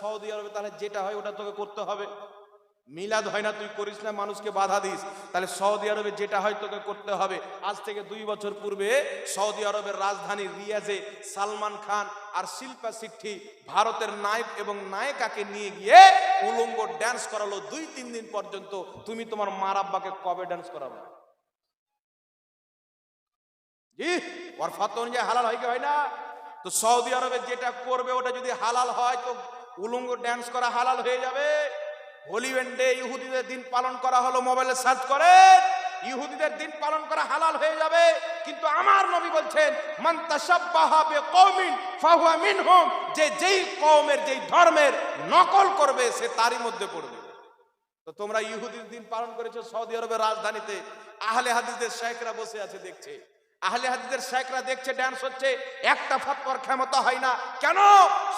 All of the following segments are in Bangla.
সৌদি আরবে তাহলে যেটা হয় ওটা তোকে করতে হবে। মিলাদ হয় না, তুই করিস না, মানুষকে বাধা দিস, তাহলে সৌদি আরবে যেটা হয় তোকে করতে হবে। আজ থেকে 2 বছর পূর্বে সৌদি আরবের রাজধানী রিয়াজে সালমান খান আর শিল্পা শেট্টি ভারতের নায়ক এবং নায়িকাকে নিয়ে গিয়ে উলঙ্গ ড্যান্স করালো 2-3 দিন পর্যন্ত। তুমি তোমার মার আব্বাকে কবে ড্যান্স করাবে? জি, ওর ফতোয়া অনুযায়ী হালাল হয় কি হয় না? তো সৌদি আরবে যেটা করবে ওটা যদি হালাল হয় তো উলঙ্গ ড্যান্স করা হালাল হয়ে যাবে। হোলি ওয়েন্ডে ইহুদিদের দিন পালন করা হলো, মোবাইলে সার্চ করেন, ইহুদিদের দিন পালন করা হালাল হয়ে যাবে। কিন্তু আমার নবী বলছেন মান তাশাব্বাহা বিকওমিন ফাহুয়া মিনহুম, যে যেই কওমের যেই ধর্মের নকল করবে সে তারই মধ্যে পড়বে। তো তোমরা ইহুদির দিন পালন করেছো সৌদি আরবের রাজধানীতে, আহলে হাদিসদের শেখরা বসে আছে দেখছে, আহলে হাদিসদের শেখরা দেখছে ড্যান্স হচ্ছে, একটা ফতোয়ার ক্ষমতা হয় না কেন?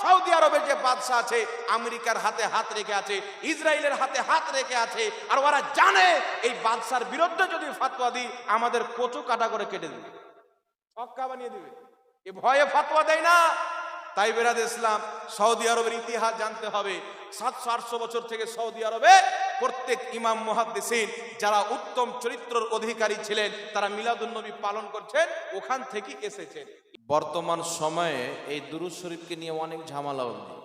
সৌদি আরবের যে বাদশা আছে আমেরিকার হাতে হাত রেখে আছে, ইসরায়েলের হাতে হাত রেখে আছে, আর ওরা জানে এই বাদশার বিরুদ্ধে যদি ফতোয়া দিই আমাদের কচু কাটা করে কেটে দিবে, ছক্কা বানিয়ে দিবে, এ ভয়ে ফতোয়া দেয় না। তাই বেরাদ ইসলাম, সৌদি আরবের ইতিহাস জানতে হবে। 700-800 বছর থেকে সৌদি আরবে প্রত্যেক ইমাম মুহাদ্দিসিন যারা উত্তম চরিত্রের অধিকারী ছিলেন তারা মিলাদুন নবী পালন করছেন, ওখান থেকে এসেছেন। বর্তমান সময়ে এই দুরূদ শরীফকে নিয়ে অনেক ঝামেলা হচ্ছে,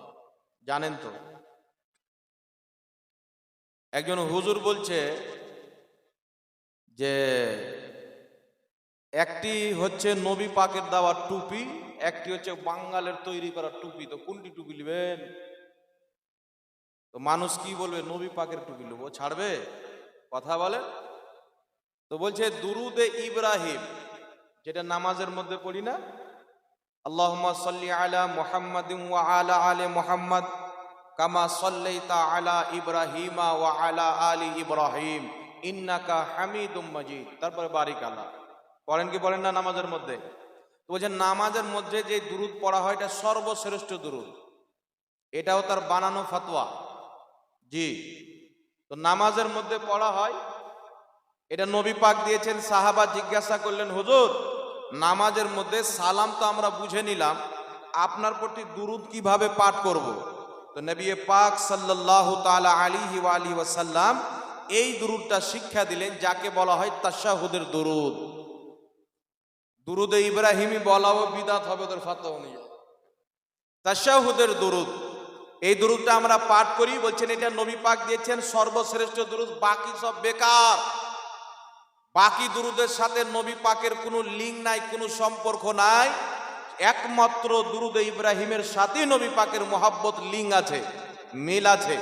জানেন তো। একজন হুজুর বলছে যে একটি হচ্ছে নবী পাকের দেওয়া টুপি, একটি হচ্ছে বাঙালের তৈরি করা টুপি, তো কোনটি টুপি নেবেন? তো মানুষ কি বলবে? নবী পাকের টুপি নেবো, ছাড়বে? কথা বলে। তো বলছে দুরুদে ইব্রাহিম, যেটা নামাজের মধ্যে পড়ি না, আল্লাহুম্মা সাল্লি আলা মুহাম্মাদিন ওয়া আলা আলি মুহাম্মাদ কামা সাল্লাইতা আলা ইব্রাহিমা ওয়া আলা আলি ইব্রাহিম ইন্নাকা হামিদুম মাজিদ, তারপরে বারিক আল্লাহ পড়েন কি পড়েন না নামাজের মধ্যে? তো বলছে নামাজের মধ্যে যে দুরুদ পড়া হয় এটা সর্বশ্রেষ্ঠ দুরুদ, এটাও তার বানানো ফতোয়া। জি, তো নামাজের মধ্যে পড়া হয়, এটা নবী পাক দিয়েছেন। সাহাবা জিজ্ঞাসা করলেন হুজুর নামাজের মধ্যে সালাম তো আমরা বুঝে নিলাম, আপনার প্রতি দুরুদ কিভাবে পাঠ করব? তো নবী পাক সাল্লাল্লাহু তাআলা আলাইহি ওয়া আলিহি ওয়াসাল্লাম এই দুরুদটা শিক্ষা দিলেন যাকে বলা হয় তাশাহুদের দুরুদ। দুরুদে ইব্রাহিমি বলাও বিদআত হবে ওদের ফতোয়া অনুযায়ী। তাশাহুদের দুরুদ, এই দুরুদটা আমরা পাঠ করি, বলছেন এটা নবী পাক দিয়েছেন সর্বশ্রেষ্ঠ দুরুদ, বাকি সব বেকার। বাকি দুরুদের সাথে নবী পাকের কোনো লিঙ্ক নাই, কোনো সম্পর্ক নাই, একমাত্র দুরুদে ইব্রাহিমের সাথে নবী পাকের মোহাব্বত লিঙ্ক আছে, মিল আছে।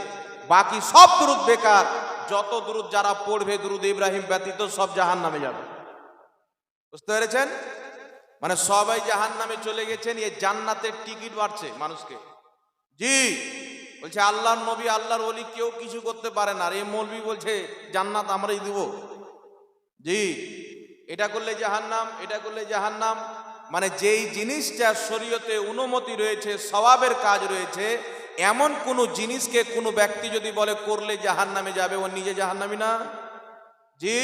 বাকি সব দুরুদ বেকার। যত দুরুদ যারা পড়বে দুরুদে ইব্রাহিম ব্যতীত সব জাহান্নামে যাবে। বুঝতে পেরেছেন? মানে সবাই জাহান্নামে চলে গেছেন, এই জান্নাতের টিকিট বাড়ছে মানুষকে। জি, বলছে আল্লাহর নবী আল্লাহর ওলি কেউ কিছু করতে পারে না, আর এই মৌলবি বলছে জান্নাত আমরাই দিব। জি, এটা করলে জাহান্নাম, এটা করলে জাহান্নাম। মানে যেই জিনিসটা শরীয়তে অনুমতি রয়েছে, সওয়াবের কাজ রয়েছে, এমন কোন জিনিসকে কোনো ব্যক্তি যদি বলে করলে জাহান্নামে যাবে, ও নিজে জাহান্নামী না? জি,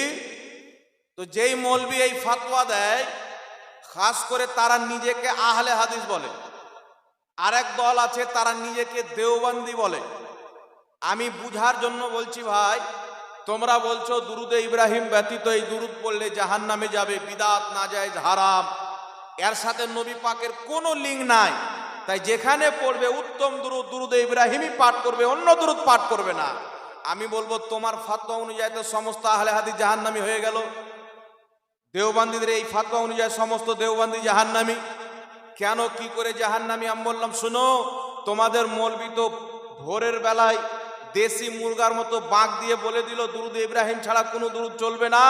তো যেই মৌলবি এই ফতোয়া দেয় খাস করে তারা নিজেকে আহলে হাদিস বলে, আরেক দল আছে তারা নিজেকে দেওবন্দি বলে। আমি বুঝার জন্য বলছি ভাই, তোমরা বলছো দুরুদে ইব্রাহিম ব্যতীত এই দুরুদ পড়লে জাহান্নামে যাবে, বিদআত নাজায়েজ হারাম, এর সাথে নবী পাকের কোনো লিঙ্ক নাই। তাই যেখানে পড়বে উত্তম দুরুদ দুরুদে ইব্রাহিমই পাঠ করবে, অন্য দুরুদ পাঠ করবে না। আমি বলবো তোমার ফতোয়া অনুযায়ী তো সমস্ত আহলে হাদিস জাহান্নামী হয়ে গেল। দেওবন্দীদের এই ফতোয়া অনুযায়ী সমস্ত দেওবন্দি জাহান্নামী। কেন, কি করে জাহান্নামী? আমি বললাম শুনো, তোমাদের মৌলবি তো ভোরের বেলায় দেশি মুরগার মতো বাঁক দিয়ে বলে দিল দুরুদ ইব্রাহিম ছাড়া কোনো দুরুদ চলবে না,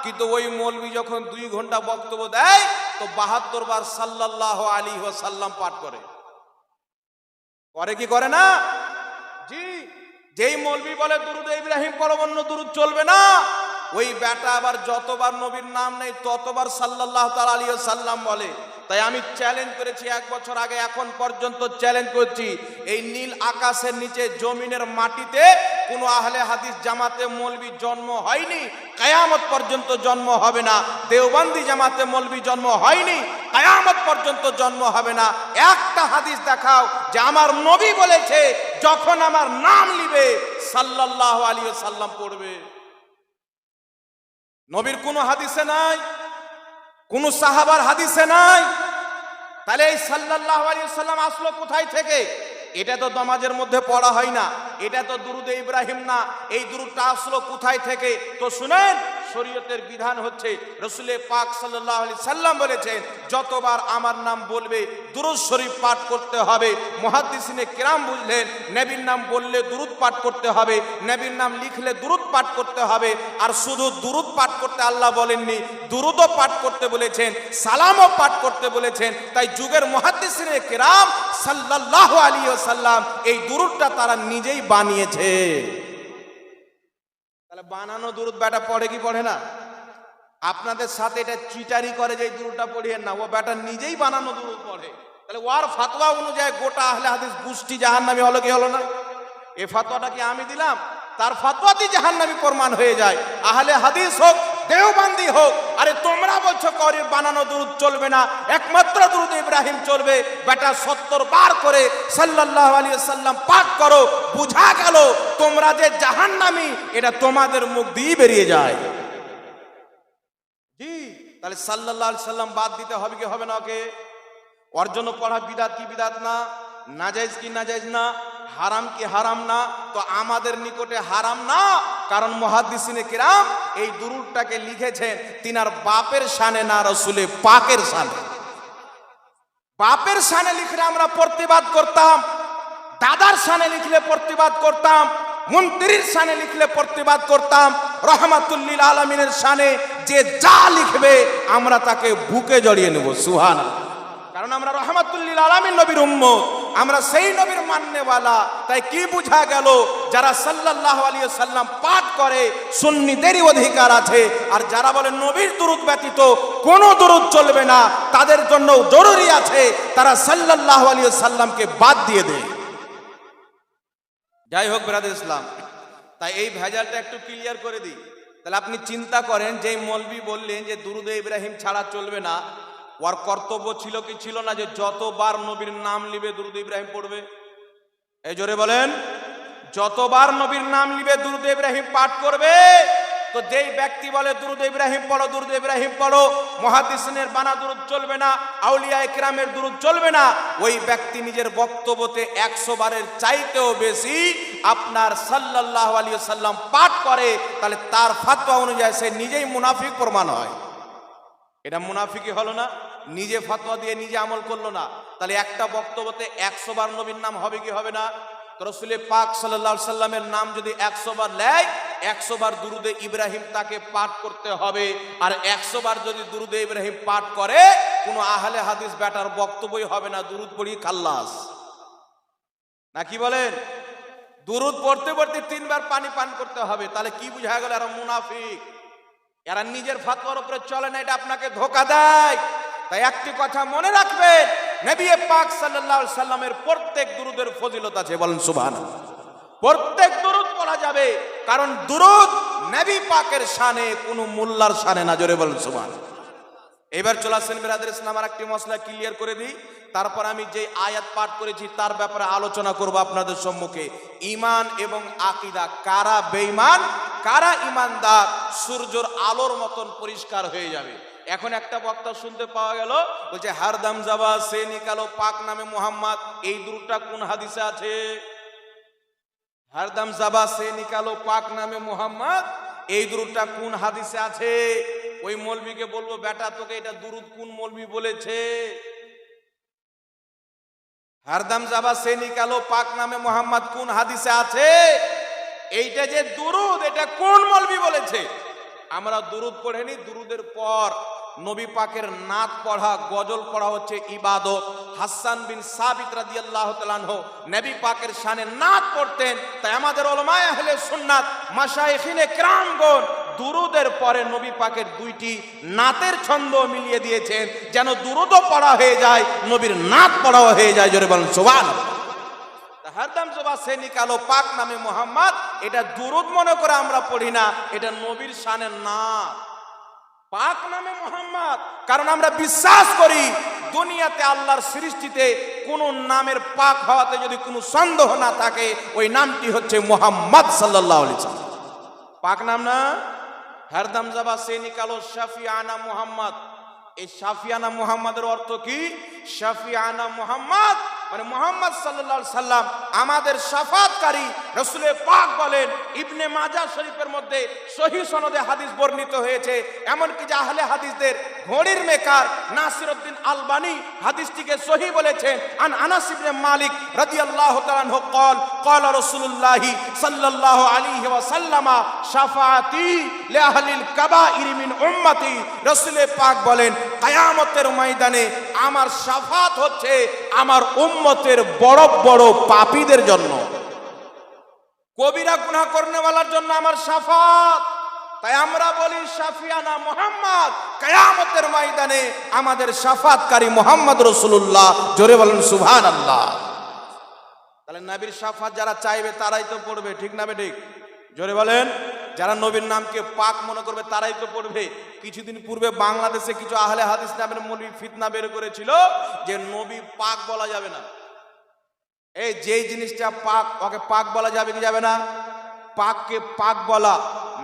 কিন্তু ওই মৌলবি যখন 2 ঘন্টা বক্তব্য দেয় তো 72 বার সাল্লাল্লাহু আলাইহি ওয়াসাল্লাম পাঠ করে কি করে না? জি, যেই মৌলবি বলে দুরুদ ইব্রাহিম পড়ো অন্য দুরুদ চলবে না, ওই বেটা আবার যতবার নবীর নাম নেই ততবার সাল্লাল্লাহু তাআলা আলাইহি ওয়াসাল্লাম বলে। তাই আমি চ্যালেঞ্জ করেছি 1 বছর আগে, এখন পর্যন্ত চ্যালেঞ্জ করছি, এই নীল আকাশের নিচে জমিনের মাটিতে কোনো আহলে হাদিস জামাতে মৌলবি জন্ম হয়নি, কিয়ামত পর্যন্ত জন্ম হবে না। দেওবন্দি জামাতে মৌলবি জন্ম হয়নি, কিয়ামত পর্যন্ত জন্ম হবে না। একটা হাদিস দেখাও যে আমার নবী বলেছে যখন আমার নাম নিবে সাল্লাল্লাহু আলাইহি ওয়াসাল্লাম পড়বে। নবীর কোনো হাদিসে নাই, কোন সাহাবার হাদিসে নাই। তাহলে এই সাল্লাল্লাহু আলাইহি ওয়াসাল্লাম আসলো কোথায় থেকে? এটা তো নামাজের মধ্যে পড়া হয় না, এটা তো দুরুদে ইব্রাহিম না। এই দুরুদটা আসলো কোথায় থেকে? তো শুনেন, শরীয়তের বিধান হচ্ছে রাসূল পাক সাল্লাল্লাহু আলাইহি সাল্লাম বলেছেন, যতবার আমার নাম বলবে দুরূদ শরীফ পাঠ করতে হবে। মুহাদ্দিসিনে কিরাম বুঝলেন, নবীর নাম বললে দুরূদ পাঠ করতে হবে, নবীর নাম লিখলে দুরূদ পাঠ করতে হবে। আর শুধু দুরূদ পাঠ করতে আল্লাহ বলেননি, দুরূদও পাঠ করতে বলেছেন, সালামও পাঠ করতে বলেছেন। তাই যুগের মুহাদ্দিসিনে কিরাম সাল্লাল্লাহু আলাইহি ওয়াসাল্লাম এই দুরূদটা তারা নিজেই বানিয়েছে। তাহলে বানানো দুরূদ বেটা পড়ে কি পড়ে না? আপনাদের সাথে এটা চিটারি করে যে এই দুরূদটা পড়িয়েন না, ও বেটা নিজেই বানানো দুরূদ পড়ে। তাহলে ওর ফতোয়া অনুযায়ী গোটা আহলে হাদিস গোষ্ঠী জাহান্নামী হলো কি হলো না? এই ফতোয়াটা কি আমি দিলাম? তার ফতোয়াতেই জাহান্নামী প্রমাণ হয়ে যায়। আহলে হাদিস হোক, দেওবন্দি হোক, আরে তোমরা বলছো করির বানানো দুরূদ চলবে না, একমাত্র দুরূদ ইব্রাহিম চলবে। বেটা 70 বার করে সাল্লাল্লাহু আলাইহি ওয়াসাল্লাম পাঠ করো, বুঝা গেল তোমরা যে জাহান্নামী, এটা তোমাদের মুখ দিয়ে বেরিয়ে যায়। জি, তাহলে সাল্লাল্লাহু আলাইহি সাল্লাম বাদ দিতে হবে কি হবে না? ওকে ওর জন্য পড়া বিদাত কি বিদাত না, নাজায়েজ কি নাজায়েজ না, হারাম কি হারাম না? তো আমাদের নিকটে হারাম না, কারণ মুহাদ্দিসিনে কিরাম এই দুরূদটাকে লিখেছেন তিনার বাপের শানে না, রাসূলে পাকের শানে। বাপের শানে লিখলে আমরা প্রতিবাদ করতাম, দাদার শানে লিখলে প্রতিবাদ করতাম, মন্ত্রীর শানে লিখলে প্রতিবাদ করতাম। রহমাতুল লিল আলামিনের শানে যে যা লিখবে আমরা তাকে বুকে জড়িয়ে নেব, সুবহানাল্লাহ। কারণ আমরা রহমাতুল লিল আলামিন নবীর উম্মত, আমরা সেই নবীর মাননেওয়ালা। তাই কি বুঝা গেল? যারা সাল্লাল্লাহু আলাইহি ওয়াসাল্লাম পাঠ করে সুন্নিদেরই অধিকার আছে, আর যারা বলে নবীর দুরূদ ব্যতীত কোনো দুরূদ চলবে না, তাদের জন্য জরুরি আছে তারা সাল্লাল্লাহু আলাইহি ওয়াসাল্লামকে বাদ দিয়ে দেয়। যাই হোক ব্রাদার ইসলাম, তাই এই ভেজালটা একটু ক্লিয়ার করে দিই। তাহলে আপনি চিন্তা করেন, যে মৌলবি বললেন যে দুরূদে ইব্রাহিম ছাড়া চলবে না, ওর কর্তব্য ছিল কি ছিল না যে যতবার নবীর নাম নিবে দুরূদ ইব্রাহিম পড়বে? এই জোরে বলেন, যতবার নবীর নাম নিবে দুরূদ ইব্রাহিম পাঠ করবে। তো যেই ব্যক্তি বলে দুরূদ ইব্রাহিম পড়ো, দুরূদ ইব্রাহিম পড়ো, মুহাদ্দিসিনের বানা দুরূদ চলবে না, আউলিয়া ইকরামের দুরূদ চলবে না, ওই ব্যক্তি নিজের বক্তব্যতে 100 বারের চাইতেও বেশি আপনার সাল্লাল্লাহু আলাইহি ওয়াসাল্লাম পাঠ করে, তাহলে তার ফতোয়া অনুযায়ী সে নিজেই মুনাফিক প্রমাণ হয়। এটা মুনাফিকি হলো না? নিজে ফতোয়া দিয়ে নিজে আমল করলো না। তাহলে একটা বক্তব্যতে 100 বার নবীর নাম হবে কি হবে না? রাসূল পাক সাল্লাল্লাহু আলাইহি সাল্লামের নাম যদি 100 বার নেয়, 100 বার দুরূদে ইব্রাহিম তাকে পাঠ করতে হবে। আর 100 বার যদি দুরূদে ইব্রাহিম পাঠ করে, কোনো আহলে হাদিস বেটার বক্তব্যই হবে না, দুরূদ পড়ি খাল্লাস। না কি বলেন? দুরূদ পড়তে পড়তে 3 বার পানি পান করতে হবে। তাহলে কি বুঝা গেল? এরা মুনাফিক, এরা নিজের ফতোয়ার উপরে চলে না, এটা আপনাকে ধোঁকা দেয়। তাই একটি কথা মনে রাখবেন, নবী পাক সাল্লাল্লাহু আলাইহি সাল্লামের প্রত্যেক দুরূদের ফজিলত আছে, বলেন সুবহানাল্লাহ। প্রত্যেক দুরূদ পড়া যাবে, কারণ দুরূদ নবী পাকের শানে, কোনো মোল্লার শানে না, জোরে বলেন সুবহানাল্লাহ। এবার চলে আসেন ব্রাদার ইসলাম, আর একটি মসলা ক্লিয়ার করে দিই, তারপর আমি যে আয়াত পাঠ করেছি তার ব্যাপারে আলোচনা করব আপনাদের সম্মুখে। ঈমান এবং আকীদা, কারা বেঈমান কারা ঈমানদার, সূর্যের আলোর মতন পরিষ্কার হয়ে যাবে। এখন একটা বক্তা শুনতে পাওয়া গেল, বলছে হারদাম জাবা সে নিকালো পাক নামে মুহাম্মদ। এই দুরূদটা কোন হাদিসে আছে? হারদাম জাবা সে নিকালো পাক নামে মুহাম্মদ, এই দুরূদটা কোন হাদিসে আছে? ওই মৌলবীকে বলবো, বেটা তোকে এটা দুরূদ কোন মৌলবী বলেছে? হারদাম জাবা সে নিকালো পাক নামে মুহাম্মদ কোন হাদিসে আছে? এইটা যে দুরূদ, এটা কোন মৌলবী বলেছে? আমরা দুরূদ পড়েনি, দুরূদের পর নবী পাকের নাত পড়া, গজল পড়া হচ্ছে ইবাদত। হাসান বিন সাবিত রাদিয়াল্লাহু তাআলা আনহু নবী পাকের শানে নাত পড়তেন। তাই আমাদের উলামায়ে আহলে সুন্নাত, মাশায়েখিনে কিরামগণ দুরূদের পরে নবী পাকের 2টি নাতের ছন্দ মিলিয়ে দিয়েছেন, যেন দুরূদও পড়া হয়ে যায়, নবীর নাত পড়াও হয়ে যায়, জোরে বলেন সুবহানাল্লাহ। হারদাম জবা সে নিকালো পাক নামে মুহাম্মদ, এটা দুরূদ মনে করে আমরা পড়ি না, এটা নবীর শানের নাত। পাক নামে মুহাম্মদ, কারণ আমরা বিশ্বাস করি দুনিয়াতে আল্লাহর সৃষ্টিতে কোন নামের পাক হওয়াতে যদি কোনো সন্দেহ না থাকে, ওই নামটি হচ্ছে মুহাম্মদ সাল্লাল্লাহু আলাইহি ওয়াসাল্লাম। পাক নাম না? হরদম জবা সে নিকালো শাফিয়ানা মুহাম্মদ। এই শাফিয়ানা মুহাম্মাদের অর্থ কি? শাফিয়ানা মুহাম্মদ মানে মুহাম্মদ সাল্লাল্লাহু আলাইহি সাল্লাম আমাদের শাফাতকারী। রাসূল পাক বলেন, ইবনে মাজাহ শরীফের মধ্যে সহিহ সনদে হাদিস বর্ণিত হয়েছে, এমনকি যে আহলে হাদিসদের ঘড়ির মেকার নাসিরউদ্দিন আলবানী হাদিসটিকে সহিহ বলেছেন। আন আনাস ইবনে মালিক রাদিয়াল্লাহু তাআলা আনহু قال قال رسول الله صلى الله عليه وسلم শাফাআতি লিআহলিল কাবাইর মিন উম্মতি। রাসূল পাক বলেন, কিয়ামতের ময়দানে আমার শাফাত হচ্ছে আমার উম্মতের বড় বড় পাপীদের জন্য, কবিরা গুনাহ করনেওয়ালার জন্য আমার শাফাত। তাই আমরা বলি শাফিয়ানা মুহাম্মদ, কিয়ামতের ময়দানে আমাদের শাফাতকারী মুহাম্মদ রাসূলুল্লাহ। জোরে বলেন সুবহানাল্লাহ। তাহলে নবীর শাফাত যারা চাইবে তারাই তো পড়বে, ঠিক না বেঠিক? জোরে বলেন। যারা নবীর নামকে পাক মনে করবে তারাই তো পড়বে। কিছুদিন পূর্বে বাংলাদেশে কিছু আহলে হাদিস নামের মৌলবি ফিতনা বের করেছিল যে নবী পাক বলা যাবে না। এই যেই জিনিসটা পাক, ওকে পাক বলা যাবে কি যাবে না? পাককে পাক বলা,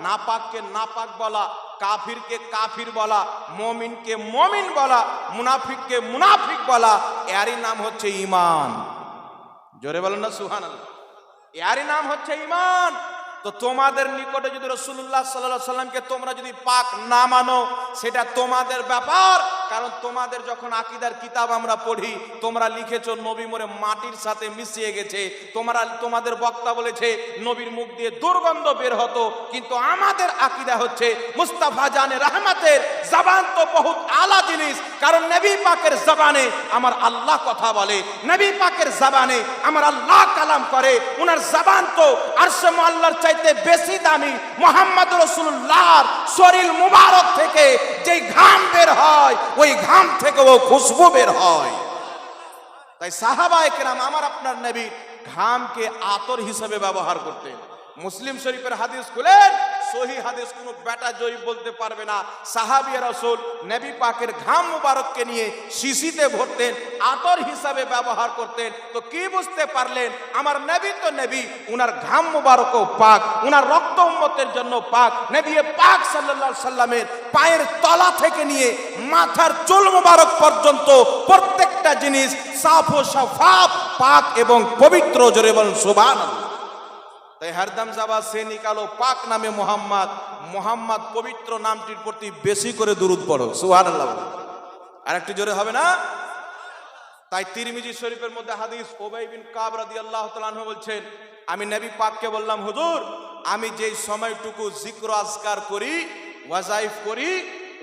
নাপাককে নাপাক বলা, কাফিরকে কাফির বলা, মুমিনকে মুমিন বলা, মুনাফিককে মুনাফিক বলা, এরই নাম হচ্ছে ঈমান। জোরে বলেন না সুবহানাল্লাহ। এরই নাম হচ্ছে ঈমান। তো তোমাদের নিকটে যদি রাসূলুল্লাহ সাল্লাল্লাহু আলাইহি সাল্লামকে তোমরা যদি পাক না মানো, সেটা তোমাদের ব্যাপার। কারণ তোমাদের যখন আকীদার কিতাব আমরা পড়ি, তোমরা লিখেছো নবী মরে মাটির সাথে মিশিয়ে গেছে। তোমাদের বক্তা বলেছে নবীর মুখ দিয়ে দুর্গন্ধ বের হতো। কিন্তু আমাদের আকীদা হচ্ছে মুস্তাফা জানে রহমতের জবান তো বহুত আলা জিনিস। কারণ নবী পাকের জবানে আমার আল্লাহ কথা বলে, নবী পাকের জবানে আমার আল্লাহ কালাম করে। উনার জবান তো আরশে মুআল্লার চাইতে বেশি দামি। মুহাম্মদ রাসূলুল্লাহর শরীর মুবারক থেকে যেই ঘাম বের হয়, ওই ঘাম থেকে ও খুশবু বের হয়। তাই সাহাবায়ে কেরাম আমার আপনার নবী ঘামকে আতর হিসেবে ব্যবহার করতেন। মুসলিম শরীফের হাদিস খুলেন, সহিহ হাদিস কোনো বেটা জয়ী বলতে পারবে না। সাহাবী রাসূল নবী পাকের ঘাম মুবারককে নিয়ে শিশিতে ভরতেন, আতর হিসাবে ব্যবহার করতেন। তো কি বুঝতে পারলেন? আমার নবী তো নবী, উনার ঘাম মুবারকও পাক, উনার রক্ত উম্মতের জন্য পাক। নবী পাক সাল্লাল্লাহু আলাইহি সাল্লামের পায়ের তলা থেকে নিয়ে মাথার চুল মুবারক পর্যন্ত প্রত্যেকটা জিনিস সাফ ও সাফাফ, পাক এবং পবিত্র। জোরে বলেন সুবহানাল্লাহ। তাই হরদম জবা সে নিকালো পাক নামে মুহাম্মদ, মুহাম্মদ পবিত্র নামটির প্রতি বেশি করে দুরূদ পড়ো, সুবহানাল্লাহ। আর একটু জোরে হবে না? তাই তিরমিজি শরীফের মধ্যে হাদিস, উবাই বিন কাব রাদিয়াল্লাহু তাআলা আনহু বলছেন, আমি নবী পাককে বললাম, হুজুর আমি যেই সময়টুকু জিক্র আজকার করি, ওয়াজাইফ করি,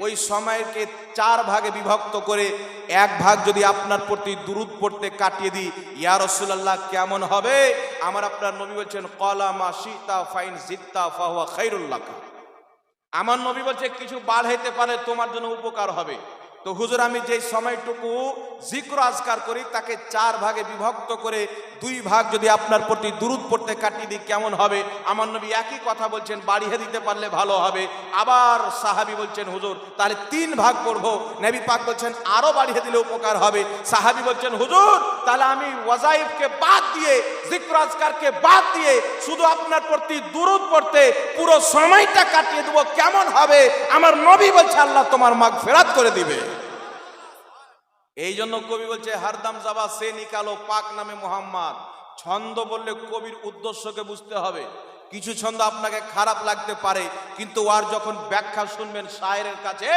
ওই সময়কে 4 ভাগে বিভক্ত করে 1 ভাগ যদি আপনার প্রতি দুরূদ পড়তে কাটিয়ে দিই, ইয়া রাসূলুল্লাহ কেমন হবে? আমার আপনার নবী বলছেন, ক্বালা মা শিতা ফাইন জিত্তা ফাহুয়া খায়রুল লাক। আমার নবী বলছে কিছু বাড়াইতে পারে তোমার জন্য উপকার হবে। তো হুজুর আমি যেই সময়টুকু জিক্র আজকার করি তাকে 4 ভাগে বিভক্ত করে 2 ভাগ যদি আপনার প্রতি দুরূদ পড়তে কাটিয়ে দিই কেমন হবে? আমার নবী একই কথা বলছেন, বাড়িয়ে দিতে পারলে ভালো হবে। আবার সাহাবী বলছেন, হুজুর তাহলে 3 ভাগ পড়বো। নবী পাক বলছেন আরো বাড়িয়ে দিলে উপকার হবে। সাহাবী বলছেন, হুজুর তাহলে আমি ওয়াজাইফকে বাদ দিয়ে, জিক্র আজকারকে বাদ দিয়ে শুধু আপনার প্রতি দুরূদ পড়তে পুরো সময়টা কাটিয়ে দেবো, কেমন হবে? আমার নবী বলছে আল্লাহ তোমার মাগফিরাত করে দিবে। এই জন্য কবি বলছে হরদম জবা সে নিকালো পাক নামে মুহাম্মদ। ছন্দ বললে কবির উদ্দেশ্যকে বুঝতে হবে। কিছু ছন্দ আপনাকে খারাপ লাগতে পারে, কিন্তু আর যখন ব্যাখ্যা শুনবেন শায়েরের কাছে,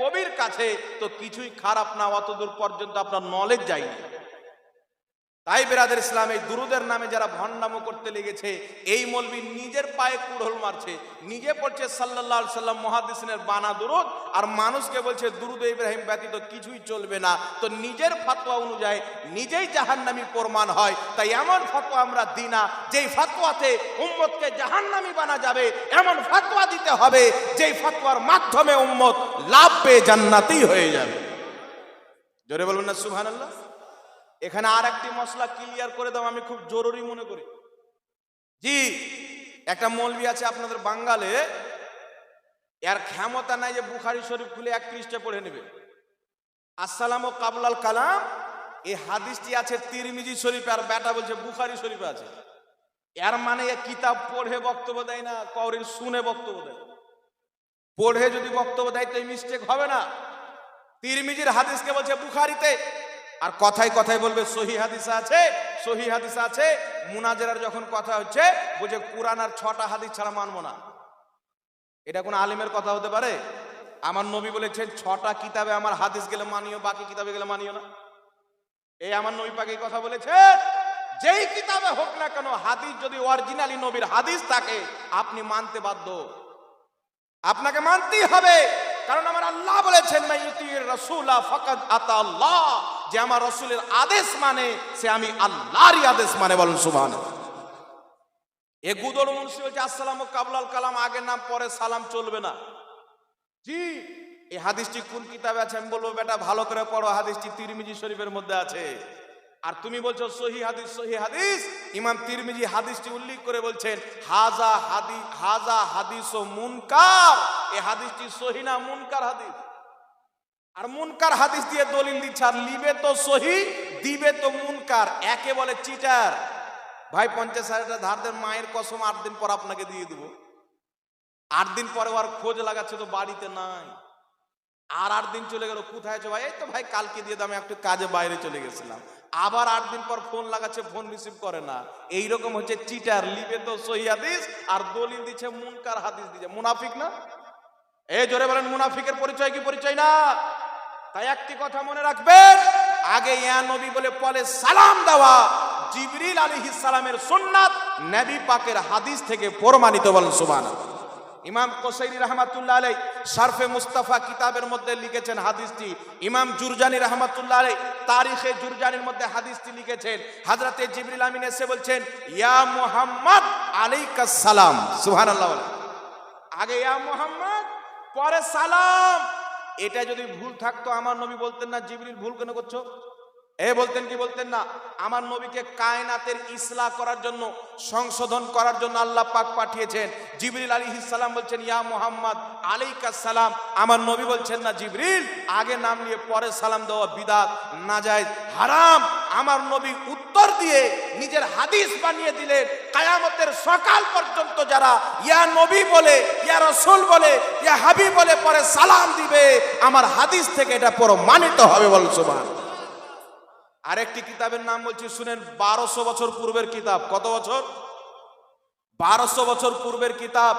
কবির কাছে, তো কিছুই খারাপ না, অতদূর পর্যন্ত আপনার নলেজ যায়নি। তাই বেরাদের ইসলাম এই দুরুদের নামে যারা ভণ্ডামো করতে লেগেছে, এই মৌলবি নিজের পায়ে কুড়োল মারছে। নিজে পড়ছে সাল্লাল্লাহু আলাইহি সাল্লাম মুহাদ্দিসিনের বানা দুরুদ, আর মানুষকে বলছে দুরুদ ইব্রাহিম ব্যতীত কিছুই চলবে না। তো নিজের ফতোয়া অনুযায়ী নিজেই জাহান্নামী প্রমাণ হয়। তাই এমন ফতোয়া আমরা দিই না যেই ফতোয়াতে উম্মতকে জাহান্নামী বানা যাবে। এমন ফতোয়া দিতে হবে যেই ফতোয়ার মাধ্যমে উম্মত লাভ পেয়ে জান্নাতি হয়ে যাবে। জোরে বলুন না সুবহানাল্লাহ। এখানে আর একটি মশলা ক্লিয়ার করে দাও, আমি খুব জরুরি মনে করি। জি, একটা মৌলবি আছে আপনাদের বাঙ্গালে, এর ক্ষমতা নাই যে বুখারী শরীফ খুলে 1 পৃষ্ঠা পড়ে নেবে। আসসালামু কাবলাল কালাম, এই হাদিসটি আছে তিরমিজি শরীফে, আর বেটা বলছে বুখারী শরীফে আছে। এর মানে এ কিতাব পড়ে বক্তব্য দেয় না, কওরের শুনে বক্তব্য দেয়। পড়ে যদি বক্তব্য দেয় তো এই মিস্টেক হবে না। তিরমিজির হাদিসকে বলছে বুখারীতে, আর কথায় কথায় বলবে সহি হাদিস আছে, সহি হাদিস আছে। মুনাজারার যখন কথা হচ্ছে বলছে কুরআন আর 6টা হাদিস ছাড়া মানবো না। এটা কোন আলিমের কথা হতে পারে? আমার নবী বলেছেন 6টা কিতাবে আমার হাদিস গেলে মানিও, বাকি কিতাবে গেলে মানিও না। এই আমার নবী পাক এই কথা বলেছেন। যেই কিতাবে হোক না কেন, হাদিস যদি অরিজিনালি নবীর হাদিস থাকে আপনি মানতে বাধ্য, আপনাকে মানতেই হবে। কারণ আমার আল্লাহ বলেছেন মাইয়ুতির রাসূলা ফাকাদ আতা আল্লাহ, যে আমার রাসূলের আদেশ মানে সে আমি আল্লাহরই আদেশ মানে। বলেন সুবহানাল্লাহ। এ গুদড় মুন্সি বলছে আসসালামু কাবলাল কালাম, আগে নাম পরে সালাম চলবে না। জি, এই হাদিসটি কোন কিতাবে আছে? আমি বলবো বেটা ভালো করে পড়ো, হাদিসটি তিরমিজি শরীফের মধ্যে আছে। আর তুমি বলছো সহি হাদিস, সহি হাদিস। ইমাম তিরমিজি হাদিসটি উল্লেখ করে বলছেন হাজা হাদিস ও মুনকার, এই হাদিসটি সহি না, মুনকার হাদিস। আর মুনকার হাদিস দিয়ে দলিল দিচ্ছে, আর লিবে তো সহি, দিবে তো মুনকার। একে বলে চিটার। ভাই 50,000 টাকা ধার দেন, মায়ের কসম 8 দিন পর আপনাকে দিয়ে দিব। 8 দিন পরে আর খোঁজ লাগাচ্ছে তো বাড়িতে নাই। আর 8 দিন চলে গেল, কোথায় আছো ভাই? এই তো ভাই কালকে দিয়ে দাম, একটু কাজে বাইরে চলে গেছিলাম। আবার 8 দিন পর ফোন লাগাচ্ছে, ফোন রিসিভ করে না। এইরকম হচ্ছে চিটার। লিবে তো সহি হাদিস আর দলিল দিচ্ছে মুনকার হাদিস দিচ্ছে। মুনাফিক না? এই জোরে বলেন, মুনাফিকের পরিচয় কি পরিচয় না? তাই একটি কথা মনে রাখবেন, আগে ইয়া নবী বলে পরে সালাম দেওয়া জিবরিল আলাইহিস সালামের সুন্নাত, নবী পাকের হাদিস থেকে প্রমাণিত। বলেন সুবহানাল্লাহ। ইমাম কোসাইরি রাহমাতুল্লাহ আলাইহি শারফে মুস্তাফা কিতাবের মধ্যে লিখেছেন হাদিসটি। ইমাম জুরজানি রাহমাতুল্লাহ আলাইহি তারিখে জুরজানির মধ্যে হাদিসটি লিখেছেন। হযরতে জিবরিল আমিন এসে বলছেন ইয়া মুহাম্মদ আলাইকাস সালাম। সুবহানাল্লাহ। আগে ইয়া মুহাম্মদ পরে সালাম। এটা যদি ভুল থাকতো আমার নবী বলতেন না জিবরিল ভুল কেন করছো? বলতেন কি? বলতেন না। আমার নবীকে কায়নাতের ইসলাহ করার জন্য, সংশোধন করার জন্য আল্লাহ পাক পাঠিয়েছেন। জিবরিল আলাইহিস সালাম বলছেন ইয়া মুহাম্মদ আলাইকাস সালাম। আমার নবী বলছেন না জিবরিল আগে নাম নিয়ে পরে সালাম দেওয়া বিদআত, নাজায়েজ, হারাম। আমার নবী উত্তর দিয়ে নিজের হাদিস বানিয়ে দিলেন। কিয়ামতের সকাল পর্যন্ত যারা ইয়া নবী বলে, ইয়া রাসূল বলে, ইয়া হাবিব বলে পরে সালাম দিবে, আমার হাদিস থেকে এটা প্রমাণিত হবে। বল সুবহানাল্লাহ। আরেকটি কিতাবের নাম বলছি শুনেন, 1200 বছর পূর্বের কিতাব। কত বছর? 1200 বছর পূর্বের কিতাব।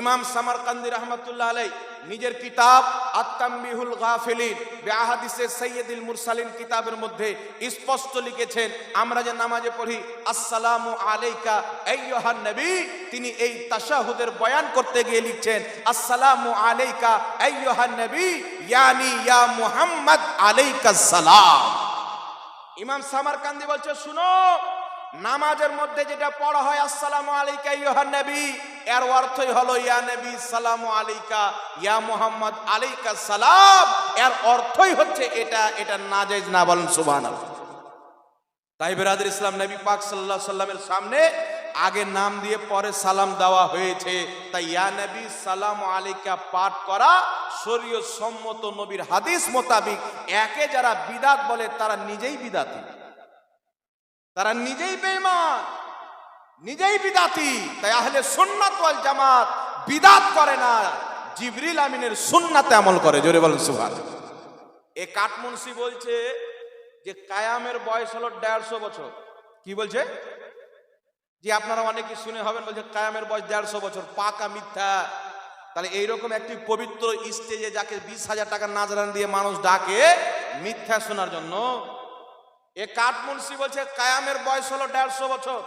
ইমাম সামারকান্দি রাহমাতুল্লাহ আলাইহি নিজের কিতাব আত-তানবিহুল গাফিলিন বিআহাদিসে সাইয়্যিদুল মুরসালিন কিতাবের মধ্যে স্পষ্ট লিখেছেন, আমরা যে নামাজে পড়ি আসসালামু আলাইকা আইয়ুহান নবী, তিনি এই তাশাহুদের বয়ান করতে গিয়ে লিখছেন আসসালামু আলাইকা আইয়ুহান নবী ইয়ানি ইয়া মুহাম্মদ আলাইকাস সালাম। ইমাম সামারকান্দি বলছে শুনো, নামাজের মধ্যে যেটা পড়া হয় আসসালামু আলাইকা আইয়ুহান নবী, এর অর্থই হলো ইয়া নবী সালামু আলাইকা, ইয়া মুহাম্মদ আলাইকা সালাম। এর অর্থই হচ্ছে এটা নাজায়েজ না। বলেন সুবহানাল্লাহ। তাই বিরাদর ইসলাম, নবী পাক সাল্লাল্লাহু আলাইহি সাল্লামের সামনে আগে নাম দিয়ে পরে সালাম দেওয়া হয়েছে। তাই ইয়া নবী সালামু আলাইকা পাঠ করা শরীয়ত সম্মত নবীর হাদিস মোতাবিক। একে যারা বিদআত বলে তারা নিজেই বিদআতি, তারা নিজেই বেঈমান, নিজেই বিদআতি। তাই আহলে সুন্নাত ওয়াল জামাত বিদআত করে না, জিবরিল আমিনের সুন্নাতে আমল করে। জোরে বলেন সুবহানাল্লাহ। এ কাটমুনসি বলছে যে কায়ামের বয়স হলো 150 বছর। কি বলছে? যে আপনারা অনেকে শুনে হবেন, বলছে কায়ামের বয়স 150 বছর। পাকা মিথ্যা। তাহলে এইরকম একটি পবিত্র স্টেজে যাকে 20,000 টাকা নাজরান দিয়ে মানুষ ডাকে মিথ্যা শোনার জন্য, এ কাটমুনসি বলছে কায়ামের বয়স হলো 150 বছর।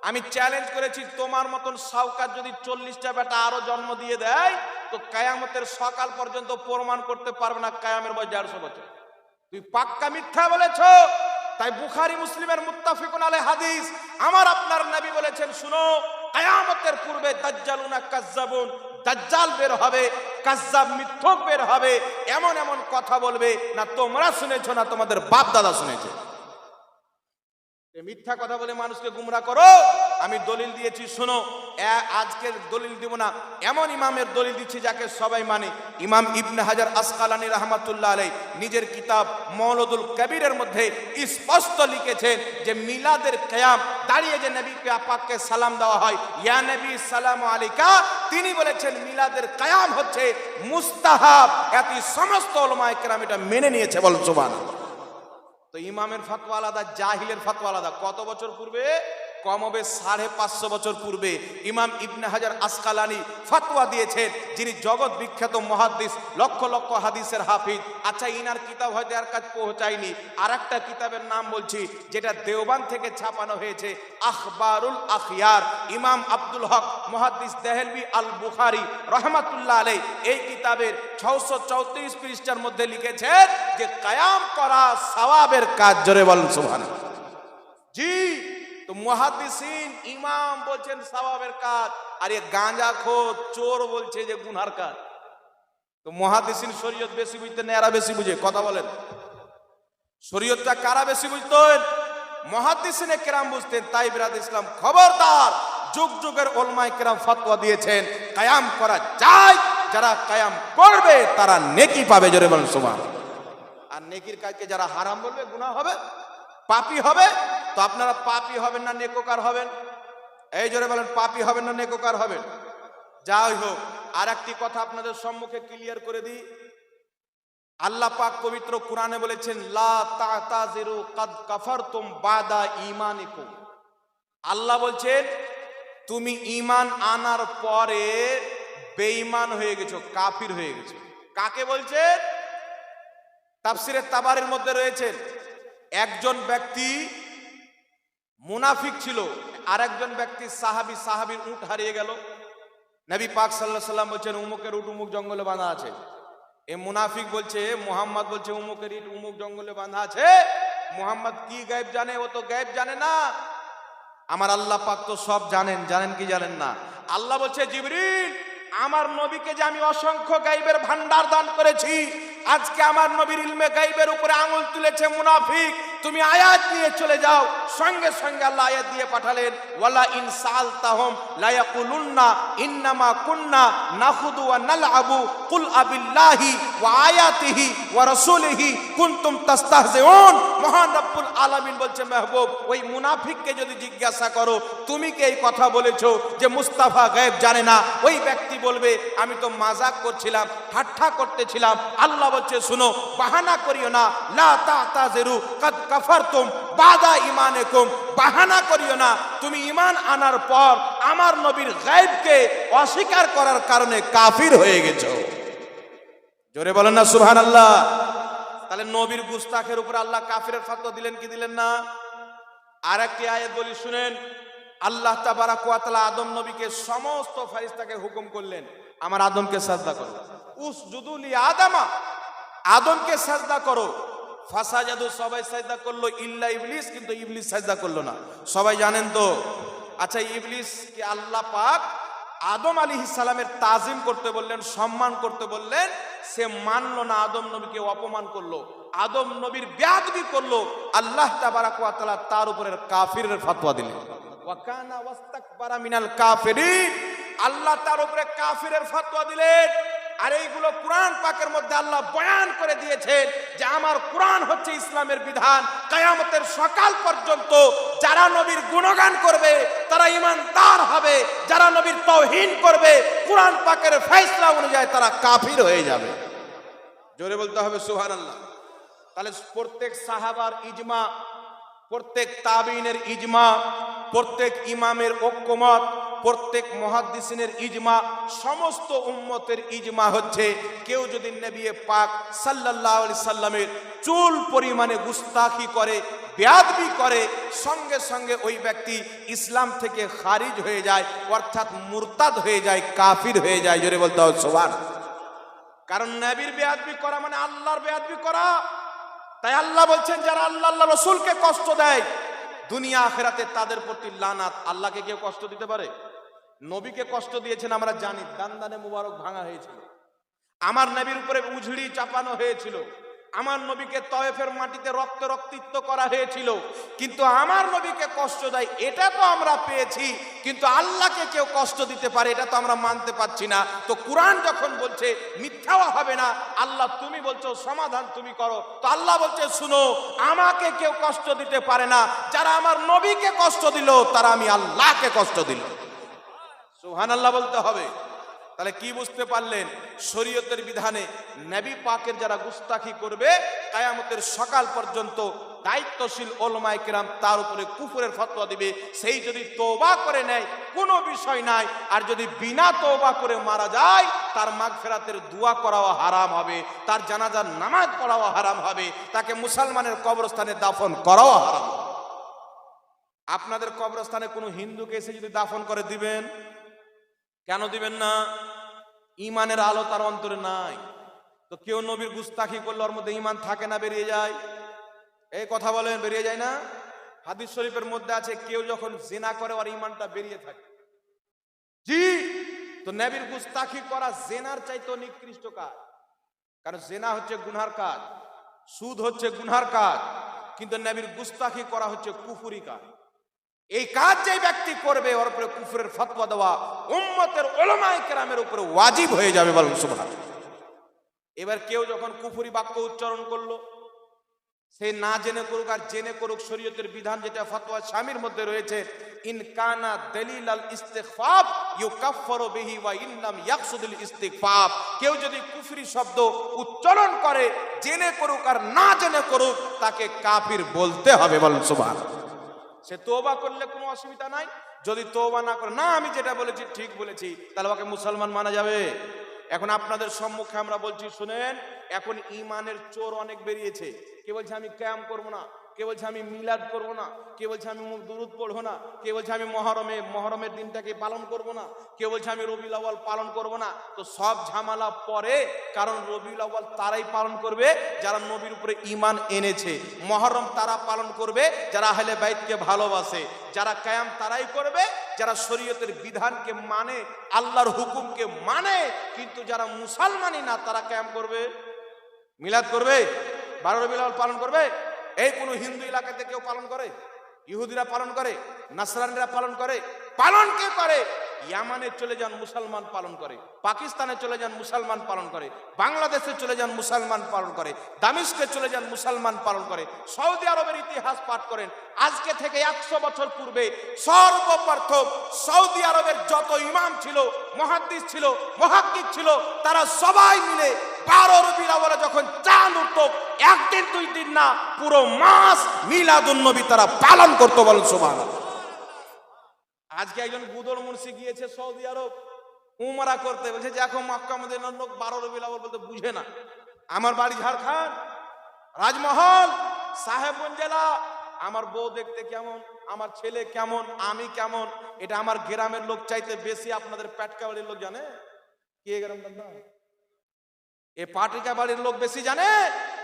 আমি চ্যালেঞ্জ করেছি, তোমার মতন সাউকার যদি 40টা বেটা আরো জন্ম দিয়ে দেয় তো কায়ামতের সকাল পর্যন্ত প্রমাণ করতে পারবে না কায়ামের বয়স 150 বছর। তুই পাক্কা মিথ্যা বলেছো। তাই বুখারী মুসলিমের মুত্তাফিকুন আলাইহি হাদিস, আমার আপনার নবী বলেছেন শুনো, কিয়ামতের পূর্বে দাজ্জালুনা কাজ্জাবুন, দাজ্জাল বের হবে, কাজ্জাব মিথ্যক বের হবে, এমন এমন কথা বলবে না তোমরা শুনেছো না তোমাদের বাপ দাদা শুনেছে। মিথ্যা কথা বলে মানুষকে গুমরা করো, আমি দলিল দিয়েছি, শোনো। আজকের দলিল দিব না, এমন ইমামের দলিল দিচ্ছি যাকে সবাই মানে। ইমাম ইবনে হাজার আসকালানী রাহমাতুল্লাহ আলাইহি নিজের কিতাব মওলুদুল কবিরের মধ্যে স্পষ্ট লিখেছেন যে মিলাদের কিয়াম, দাঁড়িয়ে যে নবী পাককে সালাম দেওয়া হয়, ইয়া নবী সালামু আলাইকা, তিনি বলেছেন মিলাদের কিয়াম হচ্ছে মুস্তাহাব। এত সমস্ত উলামায়ে কেরাম এটা মেনে নিয়েছে, বল সুবহানাল্লাহ। তো ইমামের ফতোয়া আলাদা, জাহিলের ফতোয়া আলাদা। কত বছর পূর্বে? কম হবে 550 বছর পূর্বে ইমাম ইবনে হাজার আসকালানী ফতোয়া দিয়েছেন, যিনি জগৎ বিখ্যাত মুহাদ্দিস, লক্ষ লক্ষ হাদিসের হাফিজ। আচ্ছা, ইনার কিতাব হয়তো এর কাছে পৌঁছায়নি। আর একটা কিতাবের নাম বলছি, যেটা দেওবান থেকে ছাপানো হয়েছে, আখবারুল আখিয়ার। ইমাম আব্দুল হক মুহাদ্দিস দেহলভি আল বুখারী রাহমাতুল্লাহ আলাইহি এই কিতাবের 634 পৃষ্ঠার মধ্যে লিখেছেন যে কিয়াম করা সওয়াবের কাজ। জোরে বলেন সুবহানাল্লাহ। জি, তো মুহাদ্দিসিন ইমাম বলছেন সওয়াবের কাজ, আর এই গাঁজাখোর চোর বলছে যে গুনার কাজ। তো মুহাদ্দিসিন শরীয়ত বেশি বুঝতেন না এরা বেশি বুঝে? কথা বলেন, শরীয়তটা কারা বেশি বুঝতেন? মুহাদ্দিসিনে কেরাম বুঝতেন। তাই বিরাদ ইসলাম, খবরদার, যুগ যুগের উলামায়ে কেরাম ফতোয়া দিয়েছেন কিয়াম করা যায়, যারা কিয়াম করবে তারা নেকি পাবে। জোরে বলেন সুবহানাল্লাহ। আর নেকির কাজকে যারা হারাম বলবে, গুনাহ হবে, পাপী হবে। তো আপনারা পাপী হবেন না নেককার হবেন? এই জোরে বলেন, পাপী হবেন না নেককার হবেন? যাই হোক, আর একটি কথা আপনাদের সম্মুখে ক্লিয়ার করে দিই। আল্লাহ পাক পবিত্র কোরআনে বলেছেন, লা তা'তাযিরু কাদ কাফারতুম বাদা ঈমানিকুম। আল্লাহ বলছেন তুমি ঈমান আনার পরে বেঈমান হয়ে গেছো, কাফির হয়ে গেছো। কাকে বলছেন? তাফসীরে তাবারির মধ্যে রয়েছেন, একজন ব্যক্তি মুনাফিক ছিল, আর একজন ব্যক্তি সাহাবী, সাহাবীর উট হারিয়ে গেল। নবী পাক সাল্লাল্লাহু আলাইহি সাল্লাম বলছেন উমুকের উট উমুক জঙ্গলে বাঁধা আছে। এ মুনাফিক বলছে, মুহাম্মদ বলছে উমুকের ইট উমুক জঙ্গলে বাঁধা আছে। মুহাম্মদ কি গায়েব জানে? ও তো গায়েব জানে না। আমার আল্লাহ পাক তো সব জানেন। জানেন কি জানেন না? আল্লাহ বলছে, জিবরিল, আমার নবীকে যে আমি অসংখ্য গায়েবের ভান্ডার দান করেছি, আজকে আমার নবীর ইলমে গায়েবের উপরে আঙুল তুলেছে মুনাফিক, তুমি আয়াত নিয়ে চলে যাও। সঙ্গে সঙ্গে আল্লাহ আয়াত দিয়ে পাঠালেন, ওয়ালা ইন সালতাহুম লা ইয়াকুলুন্না ইন্নামা কুন্না নাখুদু ওয়া নালআবু কুল আবিল্লাহি ওয়া আয়াতিহি ওয়া রাসূলিহি কুনতুম তাস্তাহজিউন। মহান রব্বুল আলামিন বলছে, মাহবুব, ওই মুনাফিককে যদি জিজ্ঞাসা করো তুমি কি এই কথা বলেছো যে মুস্তাফা গায়েব জানে না, ওই ব্যক্তি বলবে আমি তো মাজাক করছিলাম, ঠাট্টা করতেছিলাম। আল্লাহ বলছে, শুনো, বাহানা করিও না, লা তা'তাযিরু কাদ কাফারতুম বাদা ঈমানিকুম। বাহানা করিও না, তুমি ঈমান আনার পর আমার নবীর গায়েবকে অস্বীকার করার কারণে কাফির হয়ে গেছো। জোরে বলেন না সুবহানাল্লাহ। তাহলে নবীর গুস্তাখের উপর আল্লাহ কাফিরের ফতোয়া দিলেন কি দিলেন না? আর একটি আয়াত বলি শুনেন। আল্লাহ তাবারাক ওয়া তাআলা আদম নবীকে সমস্ত ফেরেশতাকে হুকুম করলেন, আমার আদমকে সাজদা করো। উসজুদু লি আদামা, আদমকে সাজদা করো। ফাসাজাদু, সবাই সাজদা করলো ইল্লা ইবলিস, কিন্তু ইবলিস সাজদা করলো না। সবাই জানেন তো? আচ্ছা, ইবলিস কি আল্লাহ পাক আদম আলাইহিস সালামের তাজিম করতে বললেন, সম্মান করতে বললেন, সে মানলো না, আদম নবীকে অপমান করলো, আদম নবীর বেয়াদবি করলো। আল্লাহ তাবারাক ওয়া তাআলা তার উপরে কাফিরের ফতোয়া দিলেন, ওয়া কানা ওয়াস্তাকবারা মিনাল কাফিরিন। আল্লাহ তার উপরে কাফিরের ফতোয়া দিলেন। আর এইগুলো কোরআন পাকের মধ্যে আল্লাহ বয়ান করে দিয়েছেন যে আমার কোরআন হচ্ছে ইসলামের বিধান। কিয়ামতের সকাল পর্যন্ত যারা নবীর গুণগান করবে তারা ঈমানদার হবে, যারা নবীর তাওহীদ করবে কোরআন পাকের ফয়সালা অনুযায়ী তারা কাফির হয়ে যাবে। জোরে বলতে হবে সুবহানাল্লাহ। তাহলে প্রত্যেক সাহাবার ইজমা, প্রত্যেক তাবিনের ইজমা, প্রত্যেক ইমামের ঐক্যমত, প্রত্যেক মুহাদ্দিসিনের ইজমা, সমস্ত উম্মতের ইজমা হচ্ছে, কেউ যদি নবী পাক সাল্লাল্লাহু আলাইহি সাল্লামের চুল পরিমাণে গুস্তাখি করে, বেয়াদবি করে, সঙ্গে সঙ্গে ওই ব্যক্তি ইসলাম থেকে খারিজ হয়ে যায়, অর্থাৎ মুরতাদ হয়ে যায়, কাফির হয়ে যায়। জোরে বলতে হবে সুবহানাল্লাহ। কারণ নবীর বেয়াদবি করা মানে আল্লাহর বেয়াদবি করা। তাই আল্লাহ বলছেন, যারা আল্লাহ রাসূলকে কষ্ট দেয় দুনিয়া আখিরাতে তাদের প্রতি লানাত। আল্লাহকে কেউ কষ্ট দিতে পারে? নবীকে কষ্ট দিয়েছেন আমরা জানি, দান্দানে মুবারক ভাঙা হয়েছিল, আমার নবীর উপরে উঝড়ি চাপানো হয়েছিল, আমার নবীকে তয়েফের মাটিতে রক্তাক্ত করা হয়েছিল, কিন্তু আমার নবীকে কষ্ট দেয় এটা তো আমরা পেয়েছি, কিন্তু আল্লাহকে কেউ কষ্ট দিতে পারে এটা তো আমরা মানতে পারছি না। তো কুরআন যখন বলছে মিথ্যাও হবে না, আল্লাহ তুমি বলছো সমাধান তুমি করো, তো আল্লাহ বলছে শুনো, আমাকে কেউ কষ্ট দিতে পারে না, যারা আমার নবীকে কষ্ট দিল তারা আমি আল্লাহকে কষ্ট দিল। সুবহানাল্লাহ বলতে হবে। তাহলে কি বুঝতে পারলেন? শরীয়তের বিধানে নবী পাকের যারা গুস্তাখি করবে কিয়ামতের সকাল পর্যন্ত দায়িত্বশীল উলামায়ে কেরাম তার উপরে কুফরের ফতোয়া দিবে। সেই যদি তওবা করে নেয় কোনো বিষয় নাই, আর যদি বিনা তওবা করে মারা যায় তার মাগফিরাতের দোয়া করাও হারাম হবে, তার জানাজার নামাজ পড়াও হারাম হবে, তাকে মুসলমানের কবরস্থানে দাফন করাও হারাম। আপনাদের কবরস্থানে কোনো হিন্দুকে এসে যদি দাফন করে দিবেন? কেন দিবেন না? ঈমানের আলো তার অন্তরে নাই। তো কেউ নবীর গুস্তাখি করলে ওর মধ্যে ঈমান থাকে না বেরিয়ে যায়? এই কথা বলেন, বেরিয়ে যায় না? হাদিস শরীফের মধ্যে আছে কেউ যখন জিনা করে ওর ঈমানটা বেরিয়ে থাকে। জি, তো নবীর গুস্তাখি করা জিনার চাইতে নিকৃষ্ট কাজ, কারণ জিনা হচ্ছে গুনার কাজ, সুদ হচ্ছে গুনার কাজ, কিন্তু নবীর গুস্তাখি করা হচ্ছে কুফরি কাজ। এই কাজ যে ব্যক্তি করবে ওর উপরে কুফরের ফতোয়া দেওয়া উম্মতের উলামায়ে কেরামের উপরে ওয়াজিব হয়ে যাবে, বলুন সুবহানাল্লাহ। এবার কেউ যখন কুফরি বাক্য উচ্চারণ করলো, সে না জেনে করুক আর জেনে করুক, শরীয়তের বিধান যেটা ফতোয়া শামির মধ্যে রয়েছে, ইন কানা দলিল আল ইস্তিগফার ইউকাফফারু বিহি ওয়া ইন লাম ইয়াকসুদুল ইস্তিগফার। কেউ যদি কুফরি শব্দ উচ্চারণ করে, জেনে করুক আর না জেনে করুক, তাকে কাফির বলতে হবে, বলুন সুবহানাল্লাহ। সে তওবা করলে কোনো অসুবিধা নাই, যদি তওবা না করে, না আমি যেটা বলেছি ঠিক বলেছি, তাহলে ওকে মুসলমান মানা যাবে? এখন আপনাদের সম্মুখে আমরা বলছি শুনেন, এখন ঈমানের চোর অনেক বেরিয়েছে। কে বলছে আমি কিয়াম করব না, কে বলছে আমি মিলাদ করব না, কে বলছে আমি দুরূদ পড়ব না, কে বলছে আমি মহরমের দিনটাকে পালন করব না, কে বলছে আমি রবিউল আউয়াল পালন করব না। তো সব ঝামেলা পরে, কারণ রবিউল আউয়াল তারাই পালন করবে যারা নবীর উপরে ঈমান এনেছে, মহরম তারা পালন করবে যারা আহলে বাইতকে ভালোবাসে, যারা কিয়াম তারাই করবে যারা শরীয়তের বিধানকে মানে, আল্লাহর হুকুমকে মানে, কিন্তু যারা মুসলমানই না তারা কিয়াম করবে, মিলাদ করবে, 12 রবিউল আউয়াল পালন করবে। এই কোন হিন্দু এলাকাতে কেউ পালন করে? ইহুদিরা পালন করে, নাসরানীরা পালন করে। পালন কে করে? ইয়ামানে চলে যান মুসলমান পালন করে, পাকিস্তানে চলে যান মুসলমান পালন করে, বাংলাদেশে চলে যান মুসলমান পালন করে, দামেস্কে চলে যান মুসলমান পালন করে, সৌদি আরবের ইতিহাস পাঠ করেন। আজকে থেকে 100 বছর পূর্বে সর্বপ্রথম সৌদি আরবের যত ইমাম ছিল, মুহাদ্দিস ছিল, মুহাক্কিক ছিল, তারা সবাই মিলে 12 রবিউল আউয়ালে যখন চাঁদ উঠতো, একদিন দুই দিন না, পুরো মাস মিলাদুন নবী তারা পালন করতো, বলেন সুবহানাল্লাহ। আজকে একজন বুদর মুন্সি গিয়েছে সৌদি আরব উমরা করতে, বলছে যে এখন মক্কা মদিনার লোক 12 রবিউল আউয়াল বলতে বুঝে না। আমার বাড়ি ঝাড়খণ্ড, রাজমহল, সাহেবগঞ্জ জেলা। আমার বউ দেখতে কেমন, আমার ছেলে কেমন, আমি কেমন, এটা আমার গ্রামের লোক চাইতে বেশি আপনাদের পেটকা বাড়ির লোক জানে। কে গ্রামের নাম? এ পাটিকা বাড়ির লোক বেশি জানে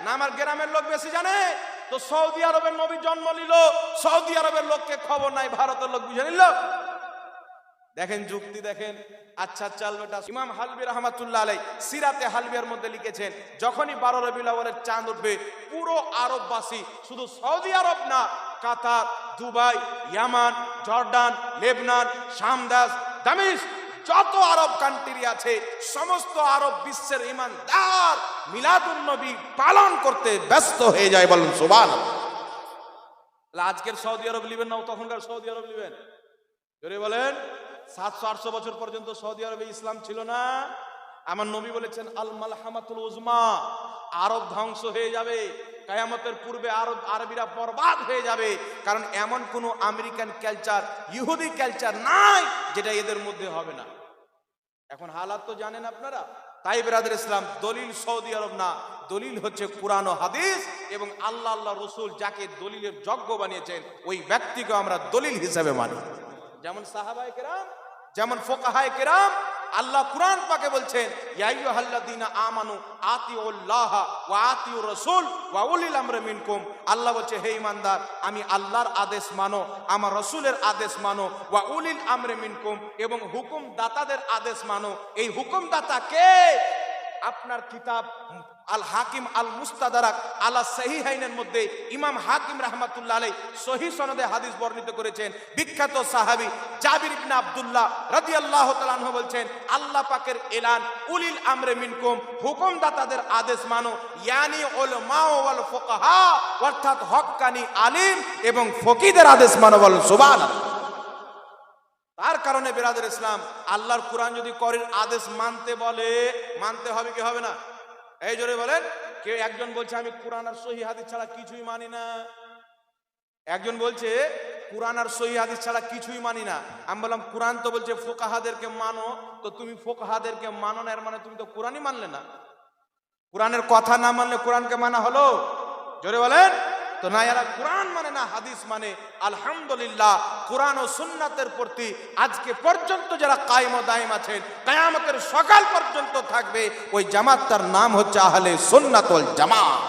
না আমার গ্রামের লোক বেশি জানে? তো সৌদি আরবের নবী জন্ম নিল, সৌদি আরবের লোককে খবর নাই, ভারতের লোক বুঝে নিল। দেখেন যুক্তি দেখেন। আচ্ছা চাল বেটা। ইমাম হালবি রাহমাতুল্লাহ আলাইহি সিরাতে হালবিয়ার মধ্যে লিখেছেন, যখনই 12 রবিউল আউয়ালের চাঁদ উঠবে, পুরো আরববাসী, শুধু সৌদি আরব না, কাতার, দুবাই, ইয়ামান, জর্ডান, লেবনান, শামদাস, দামেস্ক, যত আরব কান্ট্রি আছে, সমস্ত আরব বিশ্বের ঈমানদার মিলাদুন নবী পালন করতে ব্যস্ত হয়ে যায়, বলেন সুবহানাল্লাহ। আজকের সৌদি আরব লিবেন না তখনকার সৌদি আরব লিবেন? জোরে বলেন। 700-800 বছর পর্যন্ত সৌদি আরবে ইসলাম ছিল না। আমার নবী বলেছেন আল মালহামাতুল উজমা, আরব ধ্বংস হয়ে যাবে, কিয়ামতের পূর্বে আরবিরা বরবাদ হয়ে যাবে, কারণ এমন কোন আমেরিকান কালচার, ইহুদি কালচার নাই যেটা এদের মধ্যে হবে না। এখন হালাত তো জানেন আপনারা। তাই ব্রাদার ইসলাম, দলিল সৌদি আরব না, দলিল হচ্ছে কুরআন ও হাদিস এবং আল্লাহ রসুল যাকে দলিলের যোগ্য বানিয়েছেন ওই ব্যক্তিকে আমরা দলিল হিসেবে মানি। যেমন সাহাবায়ে কেরাম, যেমন ফুকাহায়ে কেরাম। আল্লাহ কুরআন পাকে বলছেন, ইয়া আইয়ুহাল্লাযীনা আমানু আতিউল্লাহ ওয়া আতিউর রাসূল ওয়া উলিল আমরি মিনকুম। আল্লাহ বলছে, হে ঈমানদার, আমি আল্লাহর আদেশ মানো, আমার রাসূলের আদেশ মানো, ওয়া উলিল আমরি মিনকুম, এবং হুকুমদাতাদের আদেশ মানো। এই হুকুমদাতা কে? আপনার কিতাব আল হাকিম আল মুস্তাদরাক আলা সহিহাইনের মধ্যে ইমাম হাকিম রাহমাতুল্লাহ আলাইহি সহিহ সনদে হাদিস বর্ণিত করেছেন। বিখ্যাত সাহাবী জাবির ইবনে আব্দুল্লাহ রাদিয়াল্লাহু তাআলা আনহু বলছেন, আল্লাহ পাকের এলান উলিল আমরে মিনকুম, হুকুমদাতাদের আদেশ মানো, ইয়ানি উলামা ওয়াল ফুকাহা, অর্থাৎ হক্কানি আলিম এবং ফকিহদের আদেশ মানো। বলেন সুবহানাল্লাহ। তার কারণে বিরাদর ইসলাম, আল্লাহর কোরআন যদি করির আদেশ মানতে বলে, মানতে হবে কি হবে না? এই জোরে বলেন। কেউ একজন বলছে আমি কোরআন আর সহিহ হাদিস ছাড়া কিছুই মানি না, একজন বলছে কোরআন আর সহিহ হাদিস ছাড়া কিছুই মানি না। আমি বললাম কোরআন তো বলছে ফুকাহাদেরকে মানো, তো তুমি ফুকাহাদেরকে মানো না, এর মানে তুমি তো কোরআনই মানলে না। কোরআনের কথা না মানলে কোরআনকে মানা হলো? জোরে বলেন। তো না, এরা কোরআন মানে না, হাদিস মানে। আলহামদুলিল্লাহ, কোরআন ও সুন্নাতের প্রতি আজকে পর্যন্ত যারা কায়েম ও দায়েম আছেন, কিয়ামতের সকাল পর্যন্ত থাকবে, ওই জামাত, তার নাম হচ্ছে আহলে সুন্নাত ওয়াল জামাত।